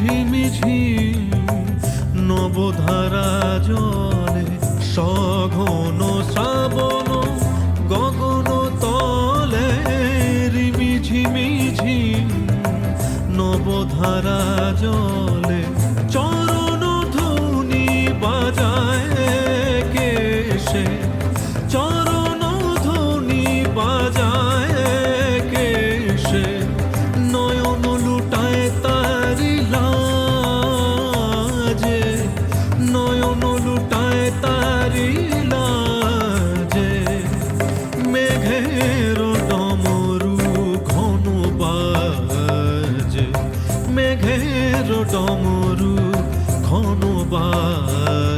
ঝিমিঝিম নবধারা জলে সঘন শ্রাবণ গগন তলে ঝিমিঝিম নবধারা জলে চরণ ধ্বনি বাজায় কেশে চরণ ধ্বনি বাজায় কেশে নয়ন লুটায় তারি লাজে নয়ন লুটায় তারি লাজে মেঘের ডমরু ঘন বাজে মেঘের ডমরু ঘন বাজে